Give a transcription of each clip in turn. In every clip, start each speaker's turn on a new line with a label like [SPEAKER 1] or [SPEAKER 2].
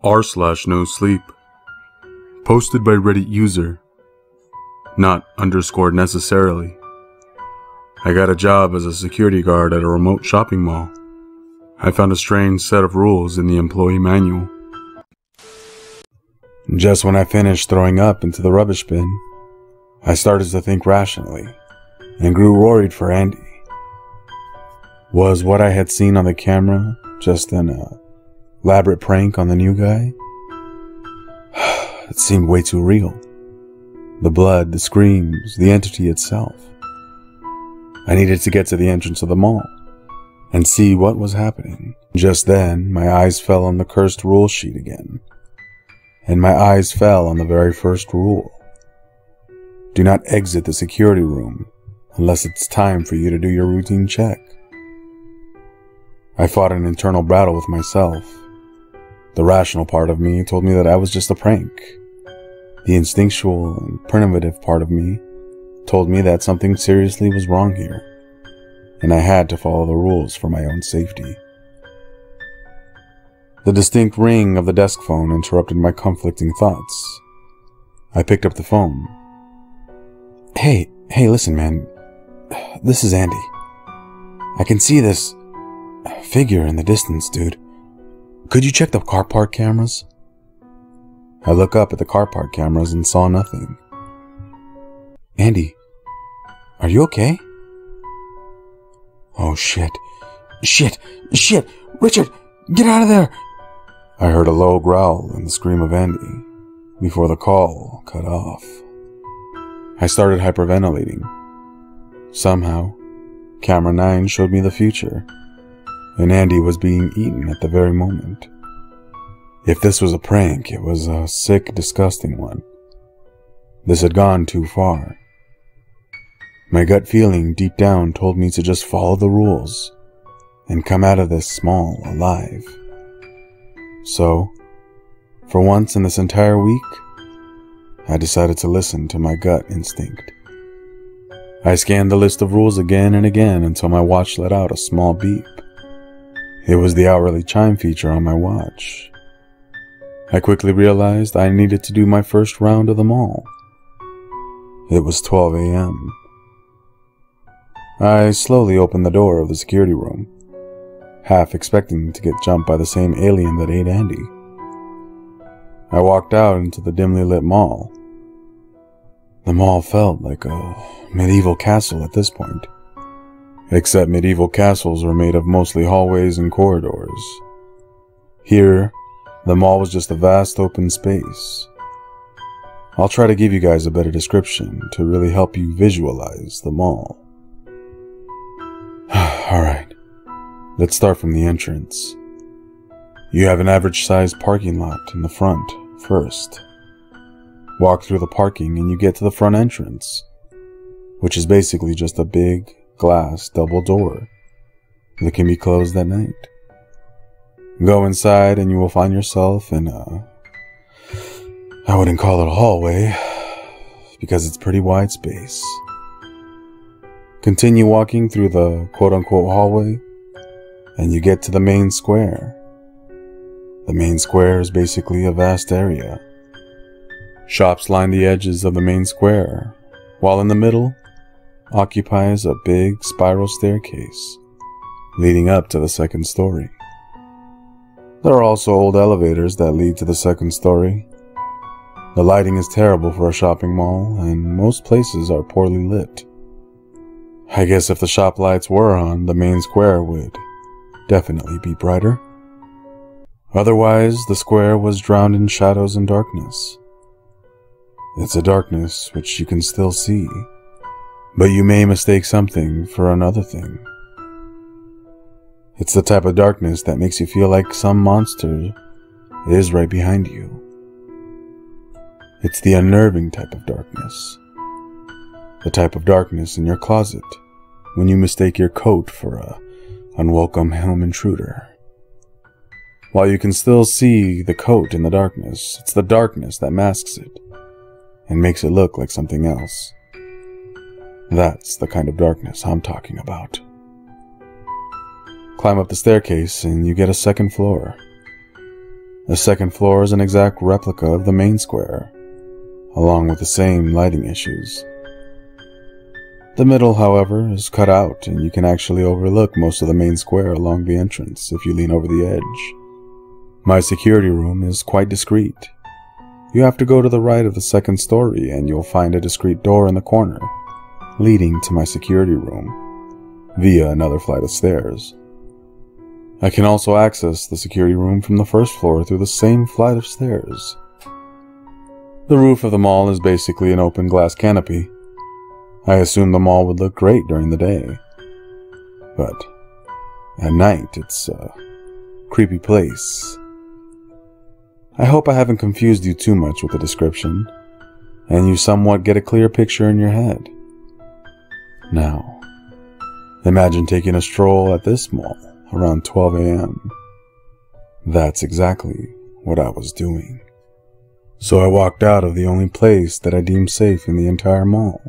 [SPEAKER 1] r/Nosleep. Posted by Reddit user. Not underscored necessarily. I got a job as a security guard at a remote shopping mall. I found a strange set of rules in the employee manual. Just when I finished throwing up into the rubbish bin, I started to think rationally and grew worried for Andy. Was what I had seen on the camera just an elaborate prank on the new guy? It seemed way too real. The blood, the screams, the entity itself. I needed to get to the entrance of the mall and see what was happening. Just then, my eyes fell on the cursed rule sheet again. And my eyes fell on the very first rule. Do not exit the security room unless it's time for you to do your routine check. I fought an internal battle with myself. The rational part of me told me that I was just a prank. The instinctual and primitive part of me told me that something seriously was wrong here, and I had to follow the rules for my own safety. The distinct ring of the desk phone interrupted my conflicting thoughts. I picked up the phone. Hey, listen, man. This is Andy. I can see this figure in the distance, dude. Could you check the car park cameras? I look up at the car park cameras and saw nothing. Andy, are you okay? Oh, shit. Richard, get out of there! I heard a low growl and the scream of Andy before the call cut off. I started hyperventilating. Somehow, Camera 9 showed me the future, and Andy was being eaten at the very moment. If this was a prank, it was a sick, disgusting one. This had gone too far. My gut feeling deep down told me to just follow the rules and come out of this small alive. So, for once in this entire week, I decided to listen to my gut instinct. I scanned the list of rules again and again until my watch let out a small beep. It was the hourly chime feature on my watch. I quickly realized I needed to do my first round of the mall. It was 12 a.m. I slowly opened the door of the security room, half expecting to get jumped by the same alien that ate Andy. I walked out into the dimly lit mall. The mall felt like a medieval castle at this point, except medieval castles were made of mostly hallways and corridors. Here, the mall was just a vast open space. I'll try to give you guys a better description to really help you visualize the mall. Alright, let's start from the entrance. You have an average-sized parking lot in the front first. Walk through the parking and you get to the front entrance, which is basically just a big glass double door that can be closed at night. Go inside and you will find yourself in I wouldn't call it a hallway, because it's pretty wide space. Continue walking through the quote-unquote hallway, and you get to the main square. The main square is basically a vast area. Shops line the edges of the main square, while in the middle occupies a big spiral staircase leading up to the second story. There are also old elevators that lead to the second story. The lighting is terrible for a shopping mall, and most places are poorly lit. I guess if the shop lights were on, the main square would definitely be brighter. Otherwise, the square was drowned in shadows and darkness. It's a darkness which you can still see, but you may mistake something for another thing. It's the type of darkness that makes you feel like some monster is right behind you. It's the unnerving type of darkness. The type of darkness in your closet when you mistake your coat for a unwelcome home intruder. While you can still see the coat in the darkness, it's the darkness that masks it and makes it look like something else. That's the kind of darkness I'm talking about. Climb up the staircase and you get a second floor. The second floor is an exact replica of the main square, along with the same lighting issues. The middle, however, is cut out and you can actually overlook most of the main square along the entrance if you lean over the edge. My security room is quite discreet. You have to go to the right of the second story and you'll find a discreet door in the corner, leading to my security room, via another flight of stairs. I can also access the security room from the first floor through the same flight of stairs. The roof of the mall is basically an open glass canopy. I assume the mall would look great during the day, but at night it's a creepy place. I hope I haven't confused you too much with the description, and you somewhat get a clear picture in your head. Now, imagine taking a stroll at this mall around 12 a.m. That's exactly what I was doing. So I walked out of the only place that I deemed safe in the entire mall,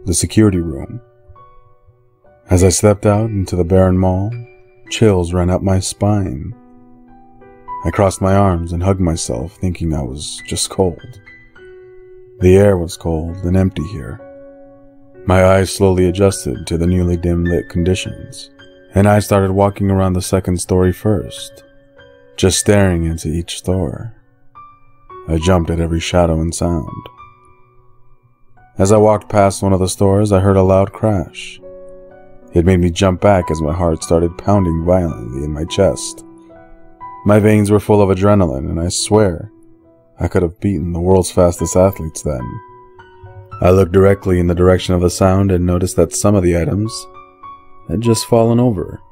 [SPEAKER 1] the security room. As I stepped out into the barren mall, chills ran up my spine. I crossed my arms and hugged myself, thinking I was just cold. The air was cold and empty here. My eyes slowly adjusted to the newly dim-lit conditions, and I started walking around the second story first, just staring into each store. I jumped at every shadow and sound. As I walked past one of the stores, I heard a loud crash. It made me jump back as my heart started pounding violently in my chest. My veins were full of adrenaline, and I swear I could have beaten the world's fastest athletes then. I looked directly in the direction of the sound and noticed that some of the items had just fallen over.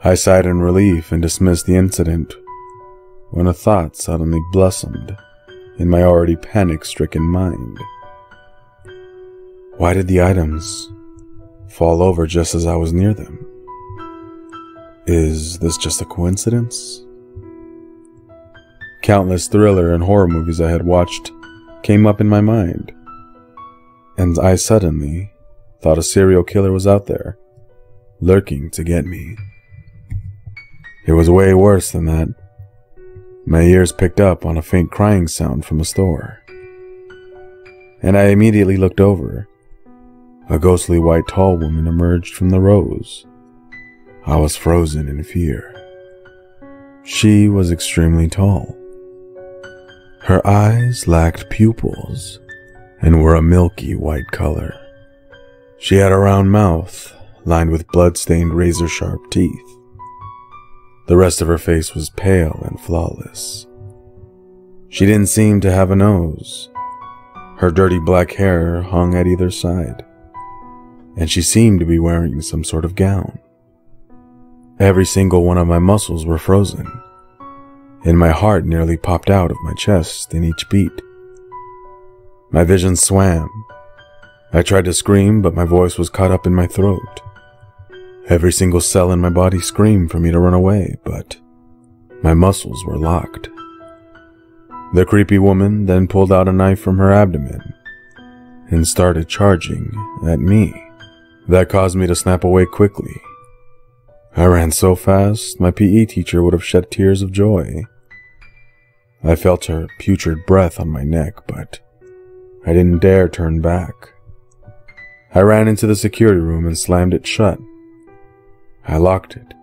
[SPEAKER 1] I sighed in relief and dismissed the incident when a thought suddenly blossomed in my already panic-stricken mind. Why did the items fall over just as I was near them? Is this just a coincidence? Countless thriller and horror movies I had watched came up in my mind, and I suddenly thought a serial killer was out there, lurking to get me. It was way worse than that. My ears picked up on a faint crying sound from a store, and I immediately looked over. A ghostly white tall woman emerged from the rows. I was frozen in fear. She was extremely tall. Her eyes lacked pupils and were a milky white color. She had a round mouth lined with blood-stained razor-sharp teeth. The rest of her face was pale and flawless. She didn't seem to have a nose. Her dirty black hair hung at either side, and she seemed to be wearing some sort of gown. Every single one of my muscles were frozen, and my heart nearly popped out of my chest in each beat. My vision swam. I tried to scream, but my voice was caught up in my throat. Every single cell in my body screamed for me to run away, but my muscles were locked. The creepy woman then pulled out a knife from her abdomen and started charging at me. That caused me to snap away quickly. I ran so fast, my PE teacher would have shed tears of joy. I felt her putrid breath on my neck, but I didn't dare turn back. I ran into the security room and slammed it shut. I locked it.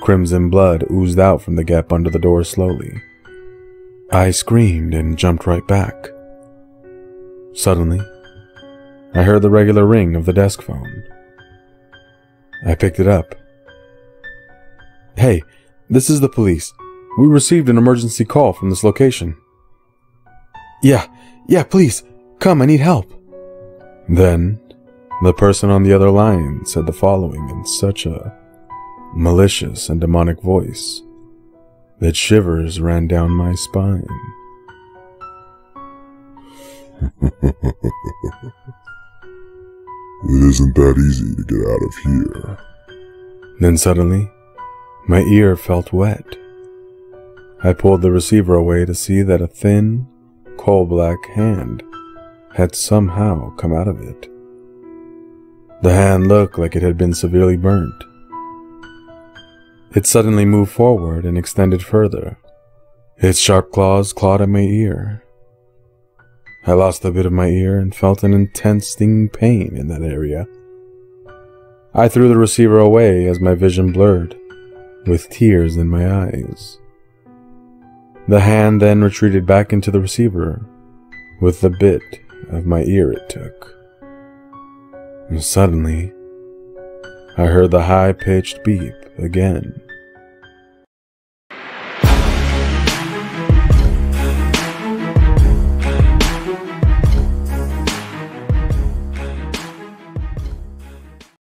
[SPEAKER 1] Crimson blood oozed out from the gap under the door slowly. I screamed and jumped right back. Suddenly, I heard the regular ring of the desk phone. I picked it up. "Hey, this is the police. We received an emergency call from this location." Yeah, please, come, I need help." Then, the person on the other line said the following in such a malicious and demonic voice that shivers ran down my spine.
[SPEAKER 2] It isn't that easy to get out of here.
[SPEAKER 1] Then suddenly, my ear felt wet. I pulled the receiver away to see that a thin, coal-black hand had somehow come out of it. The hand looked like it had been severely burnt. It suddenly moved forward and extended further. Its sharp claws clawed at my ear. I lost a bit of my ear and felt an intense stinging pain in that area. I threw the receiver away as my vision blurred, with tears in my eyes. The hand then retreated back into the receiver, with the bit of my ear it took. And suddenly, I heard the high-pitched beep again.